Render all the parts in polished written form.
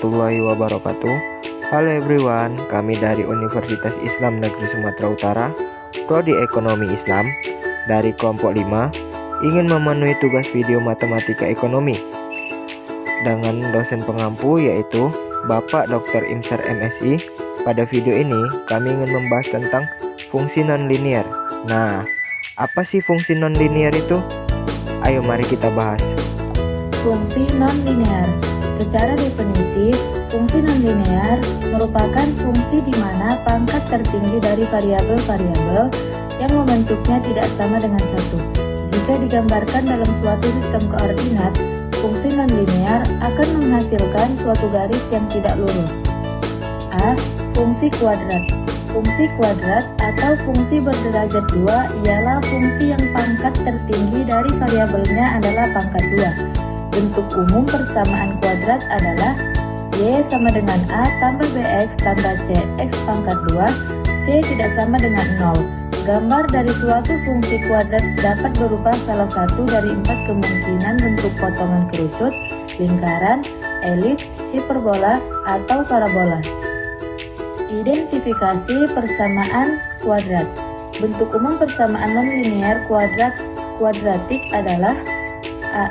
warahmatullahi wabarakatuh. Halo everyone, kami dari Universitas Islam Negeri Sumatera Utara, Prodi Ekonomi Islam, dari kelompok 5, ingin memenuhi tugas video matematika ekonomi dengan dosen pengampu yaitu Bapak Dr. Imsar MSI. Pada video ini, kami ingin membahas tentang fungsi nonlinier. Nah, apa sih fungsi nonlinier itu? Ayo mari kita bahas. Fungsi nonlinear. Secara definisi, fungsi nonlinear merupakan fungsi di mana pangkat tertinggi dari variabel-variabel yang membentuknya tidak sama dengan satu. Jika digambarkan dalam suatu sistem koordinat, fungsi nonlinear akan menghasilkan suatu garis yang tidak lurus. A. Fungsi kuadrat. Fungsi kuadrat atau fungsi berderajat 2 ialah fungsi yang pangkat tertinggi dari variabelnya adalah pangkat 2. Bentuk umum persamaan kuadrat adalah Y sama dengan A tambah BX tambah CX pangkat 2, C tidak sama dengan 0. Gambar dari suatu fungsi kuadrat dapat berupa salah satu dari 4 kemungkinan bentuk potongan kerucut, lingkaran, elips, hiperbola, atau parabola. Identifikasi persamaan kuadrat. Bentuk umum persamaan nonlinear kuadratik adalah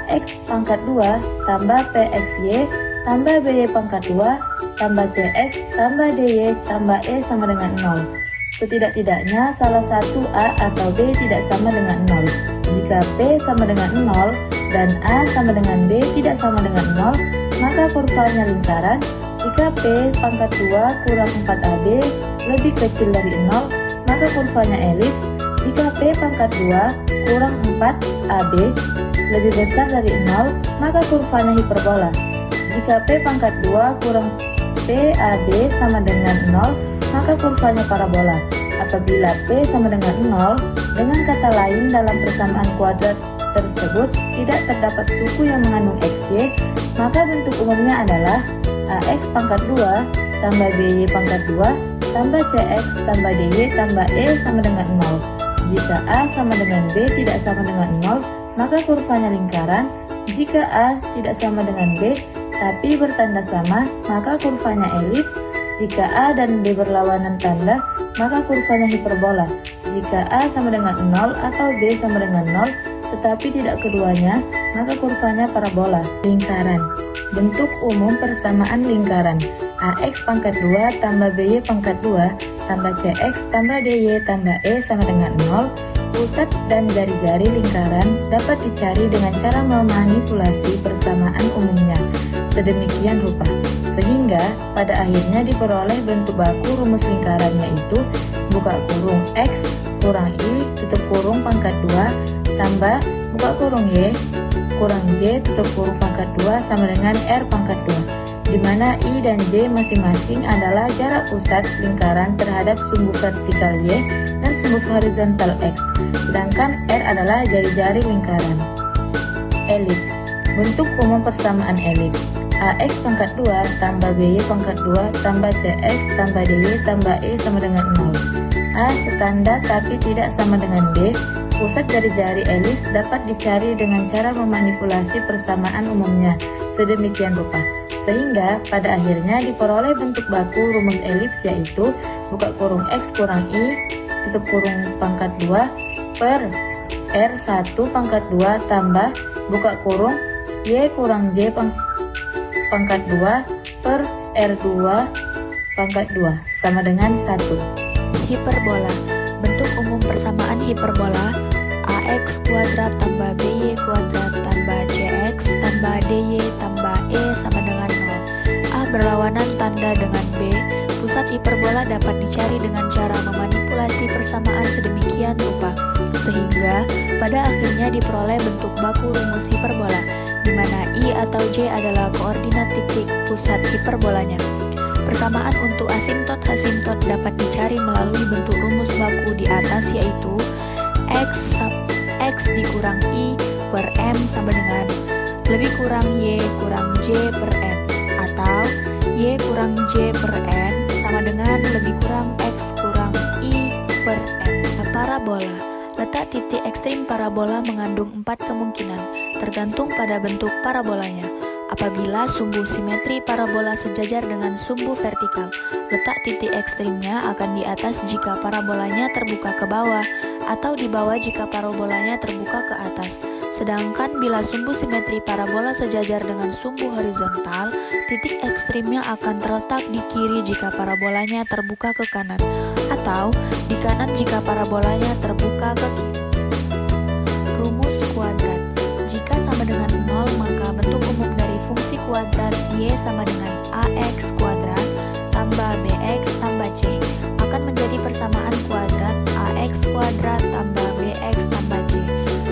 AX pangkat 2 tambah PXY tambah BY pangkat 2 tambah CX tambah DY tambah E sama dengan 0. Setidak-tidaknya salah satu A atau B tidak sama dengan 0. Jika P sama dengan 0 dan A sama dengan B tidak sama dengan 0, maka kurvanya lingkaran. Jika P pangkat 2 kurang 4AB lebih kecil dari 0, maka kurvanya elips. Jika P pangkat 2 kurang 4AB lebih besar dari 0, maka kurvanya hiperbola. Jika P pangkat 2 kurang PAB sama dengan 0, maka kurvanya parabola. Apabila P sama dengan 0, dengan kata lain dalam persamaan kuadrat tersebut tidak terdapat suku yang mengandung XY, maka bentuk umumnya adalah AX pangkat 2 tambah BY pangkat 2 tambah CX tambah DY tambah E sama dengan 0. Jika A sama dengan B tidak sama dengan 0, maka kurvanya lingkaran. Jika A tidak sama dengan B tapi bertanda sama, maka kurvanya elips. Jika A dan B berlawanan tanda, maka kurvanya hiperbola. Jika A sama dengan 0 atau B sama dengan 0 tetapi tidak keduanya, maka kurvanya parabola. Lingkaran. Bentuk umum persamaan lingkaran: AX pangkat 2 tambah BY pangkat 2 tambah CX tambah DY tambah E sama dengan 0. Pusat dan jari-jari lingkaran dapat dicari dengan cara memanipulasi persamaan umumnya sedemikian rupa, sehingga pada akhirnya diperoleh bentuk baku rumus lingkaran, yaitu buka kurung X kurang I tutup kurung pangkat 2 tambah buka kurung Y kurang J tutup kurung pangkat 2 sama dengan R pangkat 2, di mana I dan J masing-masing adalah jarak pusat lingkaran terhadap sumbu vertikal Y dan sumbu horizontal X, sedangkan R adalah jari-jari lingkaran. Elips. Bentuk umum persamaan elips: AX pangkat 2 tambah BY pangkat 2 tambah CX tambah DY tambah E sama dengan 0. A setanda tapi tidak sama dengan B. Pusat jari-jari elips dapat dicari dengan cara memanipulasi persamaan umumnya sedemikian rupa, sehingga pada akhirnya diperoleh bentuk baku rumus elips, yaitu buka kurung X kurang I tutup kurung pangkat 2 per R1 pangkat 2 tambah buka kurung Y kurang J pangkat 2 per R2 pangkat 2 sama dengan 1. Hiperbola. Bentuk umum persamaan hiperbola: AX kuadrat tambah BY kuadrat tambah CX tambah DY tambah E sama dengan 0. A berlawanan tanda dengan B. Pusat hiperbola dapat dicari dengan cara memanipulasi persamaan sedemikian rupa, sehingga pada akhirnya diperoleh bentuk baku rumus hiperbola, di mana I atau J adalah koordinat titik pusat hiperbolanya. Persamaan untuk asimtot-asimtot dapat dicari melalui bentuk rumus baku di atas, yaitu X dikurang I per M sama dengan lebih kurang Y kurang J per N, atau Y kurang J per N sama dengan lebih kurang X kurang I per N. Parabola. Letak titik ekstrim parabola mengandung 4 kemungkinan, tergantung pada bentuk parabolanya. apabila sumbu simetri parabola sejajar dengan sumbu vertikal. Letak titik ekstrimnya akan di atas jika parabolanya terbuka ke bawah, atau di bawah jika parabolanya terbuka ke atas. Sedangkan bila sumbu simetri parabola sejajar dengan sumbu horizontal, titik ekstrimnya akan terletak di kiri jika parabolanya terbuka ke kanan, atau di kanan jika parabolanya terbuka ke kiri. Rumus kuadrat. Jika sama dengan 0, maka bentuk umum dari fungsi kuadrat y sama dengan ax kuadrat tambah bx tambah c akan menjadi persamaan kuadrat ax kuadrat tambah bx tambah c.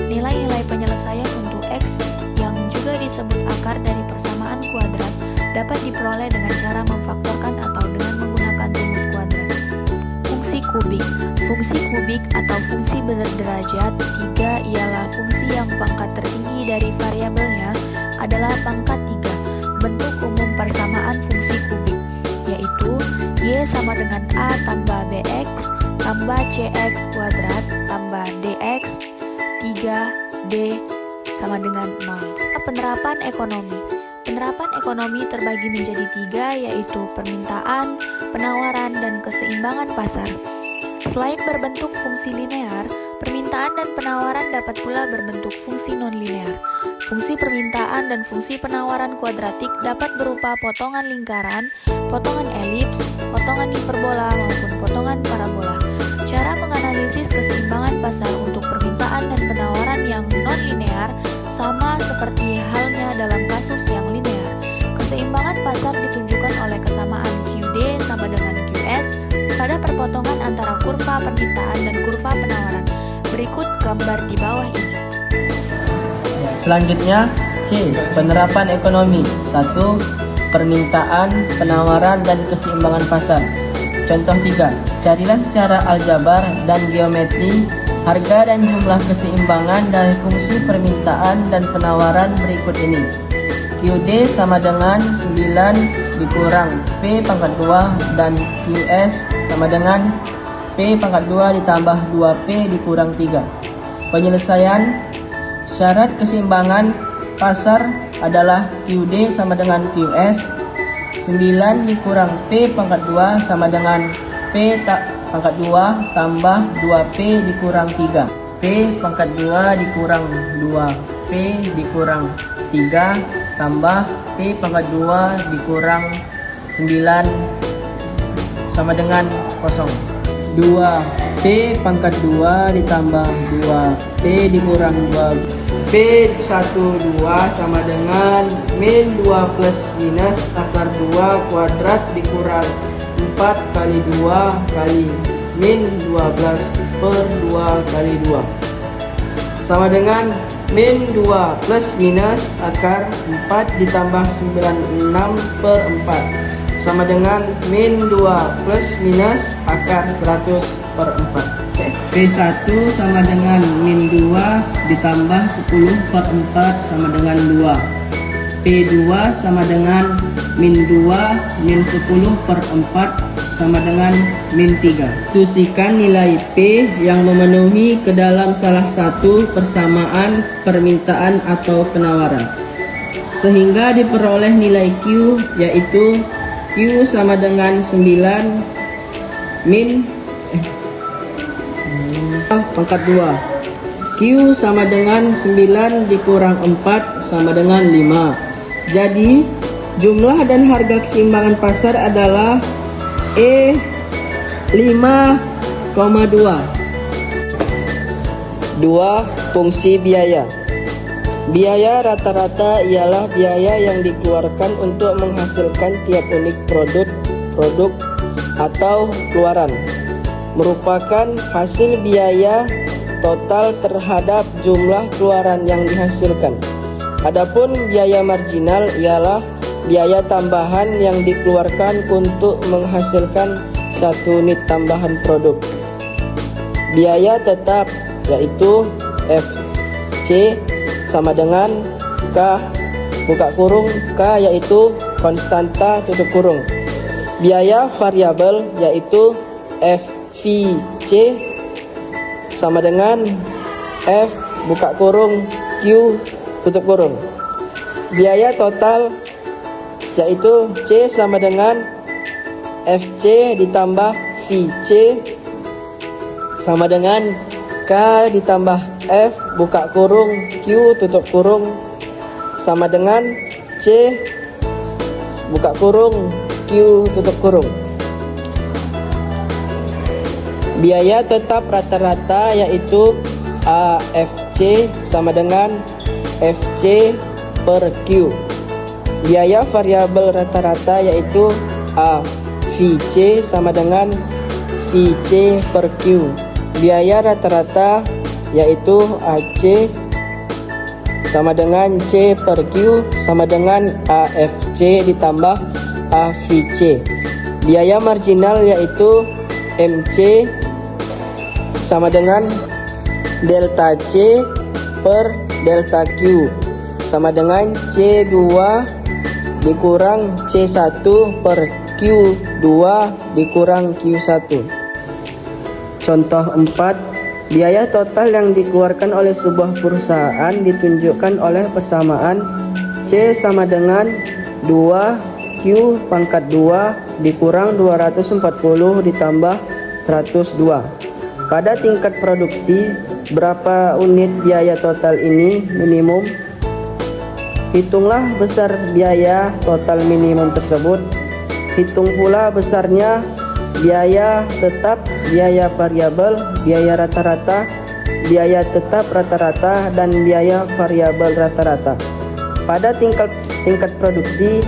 Nilai-nilai penyelesaian untuk x yang juga disebut akar dari persamaan kuadrat dapat diperoleh dengan cara memfaktorkan atau dengan menggunakan rumus kuadrat. Fungsi kubik. Fungsi kubik atau fungsi berderajat 3 ialah fungsi yang pangkat tertinggi dari variabelnya adalah pangkat 3. Bentuk umum persamaan fungsi kubik yaitu y sama dengan a tambah bx tambah cx kuadrat tambah dx 3d sama dengan 0. Penerapan ekonomi. Penerapan ekonomi terbagi menjadi 3, yaitu permintaan, penawaran, dan keseimbangan pasar. Selain berbentuk fungsi linear, permintaan dan penawaran dapat pula berbentuk fungsi non-linear. Fungsi permintaan dan fungsi penawaran kuadratik dapat berupa potongan lingkaran, potongan elips, potongan hiperbola, maupun potongan parabola. Cara menganalisis keseimbangan pasar untuk permintaan dan penawaran yang non-linear sama seperti halnya dalam kasus yang linear. Keseimbangan pasar ditunjukkan oleh kesamaan QD sama dengan QS pada perpotongan antara kurva permintaan dan kurva penawaran. Berikut gambar di bawah ini. Selanjutnya, C. Penerapan ekonomi. 1. Permintaan, penawaran, dan keseimbangan pasar. Contoh 3. Carilah secara aljabar dan geometri harga dan jumlah keseimbangan dari fungsi permintaan dan penawaran berikut ini. QD sama dengan 9 dikurang P pangkat 2 dan QS sama dengan P pangkat 2 ditambah 2P dikurang 3. Penyelesaian syarat keseimbangan pasar adalah QD sama dengan QS. 9 dikurang P pangkat 2 sama dengan P pangkat 2 tambah 2P dikurang 3. P pangkat 2 dikurang 2P dikurang 3 tambah P pangkat 2 dikurang 9 sama dengan 0. 2P pangkat 2 ditambah 2P dikurang 2 P12 sama dengan min 2 plus minus akar 2 kuadrat dikurang 4 kali 2 kali min 12 per 2 kali 2 sama dengan min 2 plus minus akar 4 ditambah 96 per 4 sama dengan min 2 plus minus akar 100 per 4. P1 sama dengan min 2 ditambah 10 per 4 sama dengan 2. P2 sama dengan min 2 min 10 per 4 sama dengan min 3. Tusikan nilai P yang memenuhi ke dalam salah satu persamaan permintaan atau penawaran, sehingga diperoleh nilai Q, yaitu Q sama dengan 9 min pangkat 2. Q sama dengan 9 dikurang 4 sama dengan 5. Jadi jumlah dan harga keseimbangan pasar adalah E 5,2. 2. Fungsi biaya. Biaya rata-rata ialah biaya yang dikeluarkan untuk menghasilkan tiap unit produk atau keluaran, merupakan hasil biaya total terhadap jumlah keluaran yang dihasilkan. Adapun biaya marginal ialah biaya tambahan yang dikeluarkan untuk menghasilkan satu unit tambahan produk. Biaya tetap yaitu FC sama dengan K buka kurung K yaitu konstanta tutup kurung. Biaya variabel yaitu FVC sama dengan F buka kurung Q tutup kurung. biaya total yaitu C sama dengan FC ditambah VC sama dengan K ditambah F buka kurung Q tutup kurung sama dengan C buka kurung Q tutup kurung. Biaya tetap rata-rata yaitu AFC sama dengan FC per Q. Biaya variabel rata-rata yaitu AVC sama dengan VC per Q. Biaya rata-rata yaitu AC sama dengan C per Q sama dengan AFC ditambah AVC. Biaya marginal yaitu MC sama dengan delta C per delta Q sama dengan C2 dikurang C1 per Q2 dikurang Q1. Contoh 4, biaya total yang dikeluarkan oleh sebuah perusahaan ditunjukkan oleh persamaan C sama dengan 2Q pangkat 2 dikurang 240 ditambah 102. Pada tingkat produksi, berapa unit biaya total ini minimum? Hitunglah besar biaya total minimum tersebut. Hitung pula besarnya biaya tetap, biaya variabel, biaya rata-rata, biaya tetap rata-rata, dan biaya variabel rata-rata. Pada tingkat produksi,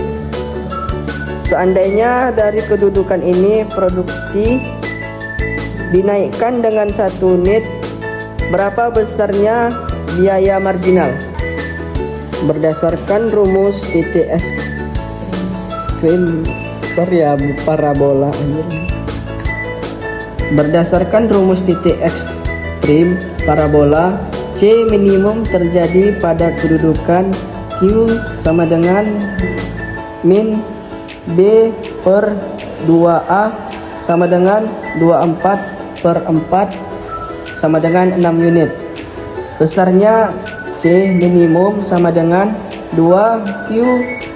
seandainya dari kedudukan ini produksi dinaikkan dengan 1 unit, berapa besarnya biaya marginal? Berdasarkan rumus titik ekstrim parabola C minimum terjadi pada kedudukan Q sama dengan min B per 2A sama dengan 24 per 4 sama dengan 6 unit. Besarnya C minimum sama dengan 2Q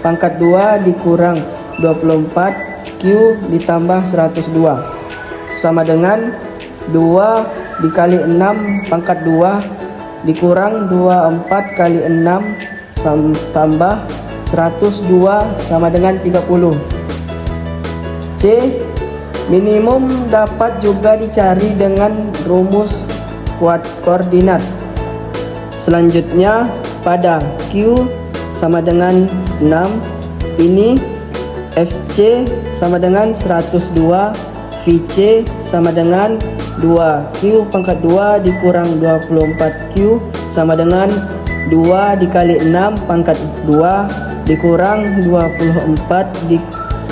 pangkat 2 dikurang 24 Q ditambah 102 sama dengan 2 dikali 6 pangkat 2 dikurang 24 kali 6 tambah 102 sama dengan 30. C minimum dapat juga dicari dengan rumus koordinat. Selanjutnya pada Q sama dengan 6 ini FC sama dengan 102, VC sama dengan 2Q pangkat 2 dikurang 24Q sama dengan 2 dikali 6 pangkat 2 dikurang 24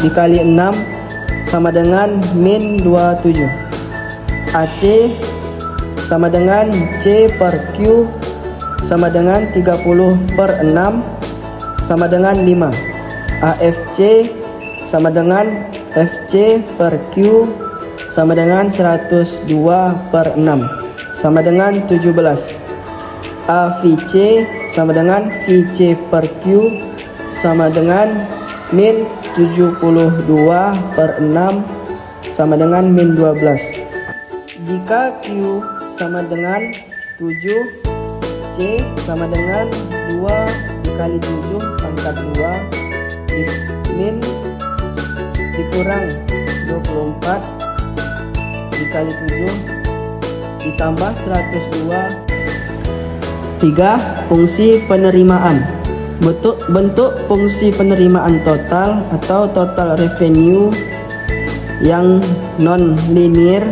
dikali 6 sama dengan min 27. AC sama dengan C per Q sama dengan 30 per 6 sama dengan 5. AFC sama dengan FC per Q sama dengan 102 per 6 sama dengan 17. AVC sama dengan VC per Q sama dengan min 72 per 6 sama dengan min 12. Jika Q sama dengan 7, C sama dengan 2 dikali 7 pangkat 2 min dikurang 24 dikali 7 ditambah 102. 3. Fungsi penerimaan. Bentuk fungsi penerimaan total atau total revenue yang non-linear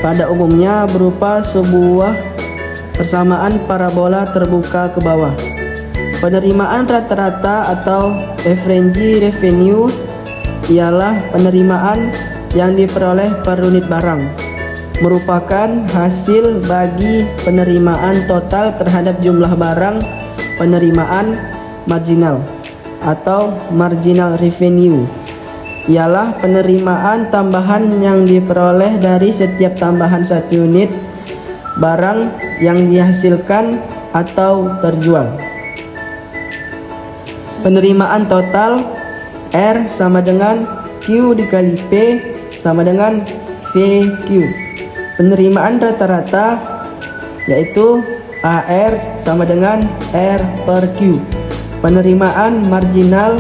pada umumnya berupa sebuah persamaan parabola terbuka ke bawah. Penerimaan rata-rata atau average revenue ialah penerimaan yang diperoleh per unit barang, merupakan hasil bagi penerimaan total terhadap jumlah barang. Penerimaan marginal atau marginal revenue ialah penerimaan tambahan yang diperoleh dari setiap tambahan 1 unit barang yang dihasilkan atau terjual. penerimaan total R sama dengan Q dikali P sama dengan VQ. Penerimaan rata-rata yaitu AR sama dengan R per Q. Penerimaan marginal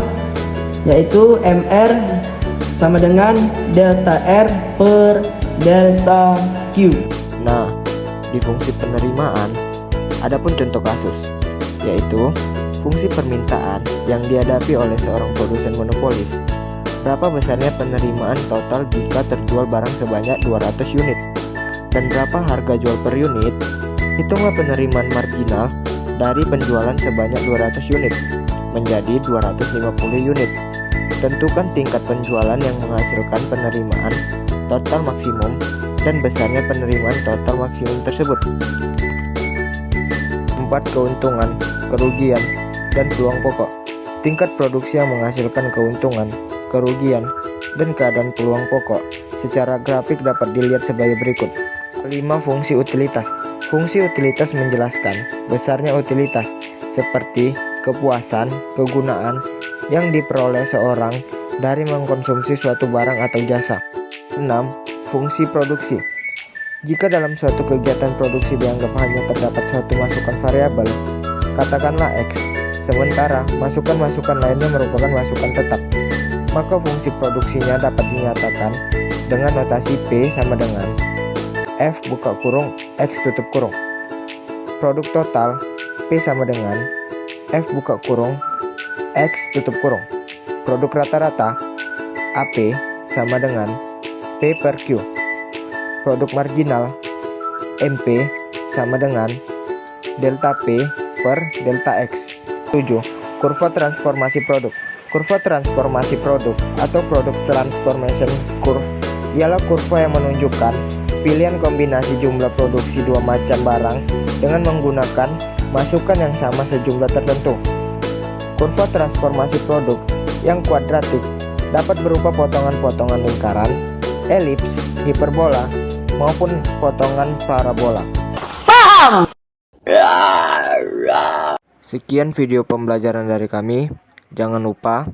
yaitu MR sama dengan delta R per delta Q. Nah, di fungsi penerimaan, ada pun contoh kasus, yaitu fungsi permintaan yang dihadapi oleh seorang produsen monopolis. Berapa besarnya penerimaan total jika terjual barang sebanyak 200 unit? Dan berapa harga jual per unit? Hitunglah penerimaan marginal dari penjualan sebanyak 200 unit menjadi 250 unit. Tentukan tingkat penjualan yang menghasilkan penerimaan total maksimum dan besarnya penerimaan total maksimum tersebut. 4. Keuntungan, kerugian, dan peluang pokok. Tingkat produksi yang menghasilkan keuntungan, kerugian, dan keadaan peluang pokok secara grafik dapat dilihat sebagai berikut. 5. Fungsi utilitas. Fungsi utilitas menjelaskan besarnya utilitas seperti kepuasan, kegunaan yang diperoleh seorang dari mengkonsumsi suatu barang atau jasa. 6. Fungsi produksi. Jika dalam suatu kegiatan produksi dianggap hanya terdapat suatu masukan variabel, katakanlah X, sementara masukan-masukan lainnya merupakan masukan tetap, maka fungsi produksinya dapat dinyatakan dengan notasi P sama dengan F buka kurung X tutup kurung. Produk total P sama dengan F buka kurung X tutup kurung. Produk rata-rata AP sama dengan P per Q. Produk marginal MP sama dengan delta P per delta X. 7. Kurva transformasi produk. Kurva transformasi produk atau produk transformation curve ialah kurva yang menunjukkan pilihan kombinasi jumlah produksi dua macam barang dengan menggunakan masukan yang sama sejumlah tertentu. Kurva transformasi produk yang kuadratik dapat berupa potongan-potongan lingkaran, elips, hiperbola, maupun potongan parabola. Sekian video pembelajaran dari kami. Jangan lupa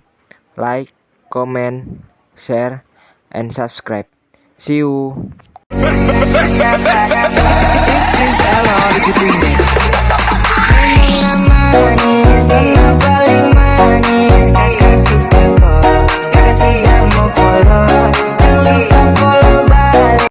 like, comment, share, and subscribe. See you. Money is the